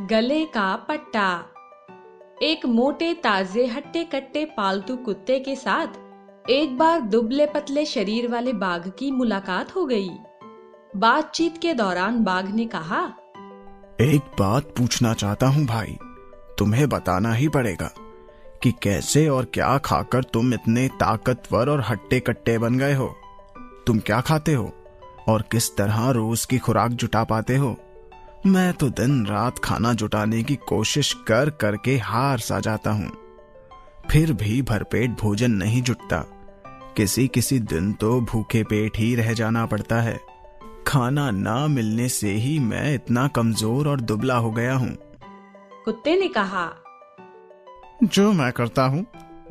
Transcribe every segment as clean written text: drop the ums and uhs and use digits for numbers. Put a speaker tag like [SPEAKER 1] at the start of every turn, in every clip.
[SPEAKER 1] गले का पट्टा। एक मोटे ताजे हट्टे कट्टे पालतू कुत्ते के साथ एक बार दुबले पतले शरीर वाले बाघ की मुलाकात हो गई। बातचीत के दौरान बाघ ने कहा,
[SPEAKER 2] एक बात पूछना चाहता हूँ भाई, तुम्हें बताना ही पड़ेगा कि कैसे और क्या खाकर तुम इतने ताकतवर और हट्टे कट्टे बन गए हो। तुम क्या खाते हो और किस तरह रोज की खुराक जुटा पाते हो? मैं तो दिन रात खाना जुटाने की कोशिश कर करके हार सा जाता हूँ, फिर भी भरपेट भोजन नहीं जुटता। किसी किसी दिन तो भूखे पेट ही रह जाना पड़ता है। खाना ना मिलने से ही मैं इतना कमजोर और दुबला हो गया हूँ।
[SPEAKER 1] कुत्ते ने कहा,
[SPEAKER 2] जो मैं करता हूँ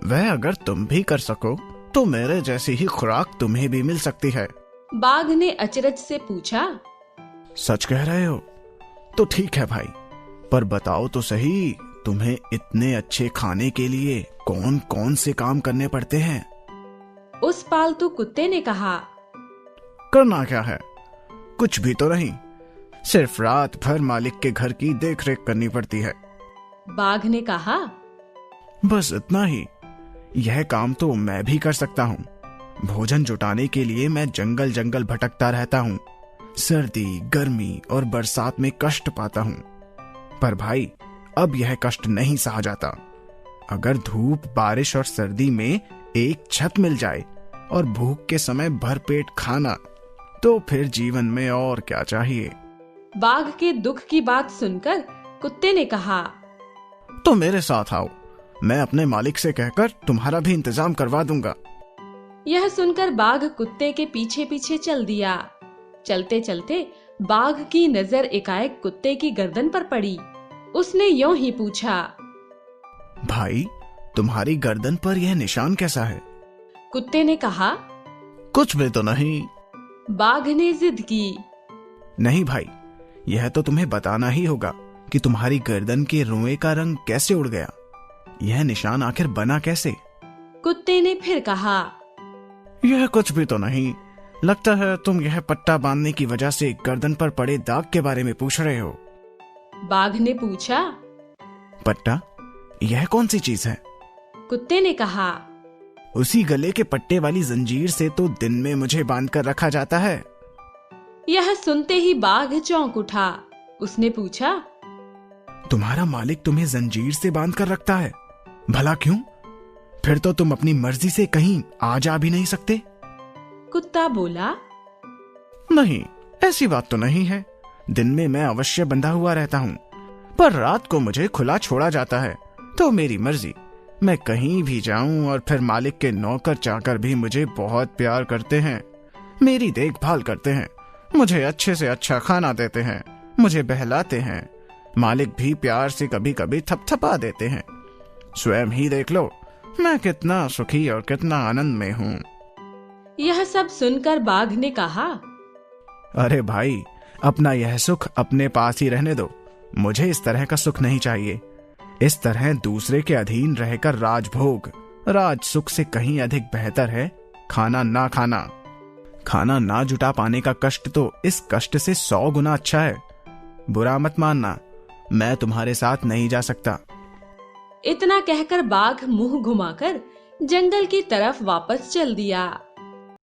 [SPEAKER 2] वह अगर तुम भी कर सको तो मेरे जैसी ही खुराक तुम्हें भी मिल सकती है।
[SPEAKER 1] बाघ ने अचरज से पूछा,
[SPEAKER 2] सच कह रहे हो? तो ठीक है भाई, पर बताओ तो सही, तुम्हें इतने अच्छे खाने के लिए कौन कौन से काम करने पड़ते हैं?
[SPEAKER 1] उस पालतू कुत्ते ने कहा,
[SPEAKER 2] करना क्या है, कुछ भी तो नहीं, सिर्फ रात भर मालिक के घर की देखरेख करनी पड़ती है।
[SPEAKER 1] बाघ ने कहा,
[SPEAKER 2] बस इतना ही? यह काम तो मैं भी कर सकता हूँ। भोजन जुटाने के लिए मैं जंगल जंगल भटकता रहता हूँ, सर्दी गर्मी और बरसात में कष्ट पाता हूँ। पर भाई, अब यह कष्ट नहीं सहा जाता। अगर धूप बारिश और सर्दी में एक छत मिल जाए और भूख के समय भरपेट खाना, तो फिर जीवन में और क्या चाहिए।
[SPEAKER 1] बाघ के दुख की बात सुनकर कुत्ते ने कहा,
[SPEAKER 2] तो मेरे साथ आओ, मैं अपने मालिक से कहकर तुम्हारा भी इंतजाम करवा दूंगा।
[SPEAKER 1] यह सुनकर बाघ कुत्ते के पीछे पीछे चल दिया। चलते चलते बाघ की नजर एकाएक कुत्ते की गर्दन पर पड़ी। उसने यूं ही पूछा,
[SPEAKER 2] भाई, तुम्हारी गर्दन पर यह निशान कैसा है?
[SPEAKER 1] कुत्ते ने कहा,
[SPEAKER 2] कुछ भी तो नहीं।
[SPEAKER 1] बाघ ने जिद की,
[SPEAKER 2] नहीं भाई, यह तो तुम्हें बताना ही होगा कि तुम्हारी गर्दन के रोए का रंग कैसे उड़ गया। यह निशान आखिर बना कैसे?
[SPEAKER 1] कुत्ते ने फिर कहा,
[SPEAKER 2] यह कुछ भी तो नहीं। लगता है तुम यह पट्टा बांधने की वजह से गर्दन पर पड़े दाग के बारे में पूछ रहे हो।
[SPEAKER 1] बाघ ने पूछा,
[SPEAKER 2] पट्टा? यह कौन सी चीज है?
[SPEAKER 1] कुत्ते ने कहा,
[SPEAKER 2] उसी गले के पट्टे वाली जंजीर से तो दिन में मुझे बांध कर रखा जाता है।
[SPEAKER 1] यह सुनते ही बाघ चौंक उठा। उसने पूछा,
[SPEAKER 2] तुम्हारा मालिक तुम्हें जंजीर से बांध कर रखता है? भला क्यों? फिर तो तुम अपनी मर्जी से कहीं आ जा भी नहीं सकते।
[SPEAKER 1] कुत्ता बोला,
[SPEAKER 2] नहीं, ऐसी बात तो नहीं है। दिन में मैं अवश्य बंधा हुआ रहता हूँ, पर रात को मुझे खुला छोड़ा जाता है। तो मेरी मर्जी, मैं कहीं भी जाऊं। और फिर मालिक के नौकर चाकर भी मुझे बहुत प्यार करते हैं, मेरी देखभाल करते हैं, मुझे अच्छे से अच्छा खाना देते हैं, मुझे बहलाते हैं। मालिक भी प्यार से कभी कभी थपथपा देते हैं। स्वयं ही देख लो मैं कितना सुखी और कितना आनंद में हूँ।
[SPEAKER 1] यह सब सुनकर बाघ ने कहा,
[SPEAKER 2] अरे भाई, अपना यह सुख अपने पास ही रहने दो। मुझे इस तरह का सुख नहीं चाहिए। इस तरह दूसरे के अधीन रहकर राजभोग, राज सुख से कहीं अधिक बेहतर है खाना ना खाना। खाना ना जुटा पाने का कष्ट तो इस कष्ट से 100 गुना अच्छा है। बुरा मत मानना, मैं तुम्हारे साथ नहीं जा सकता।
[SPEAKER 1] इतना कहकर बाघ मुंह घुमाकर जंगल की तरफ वापस चल दिया।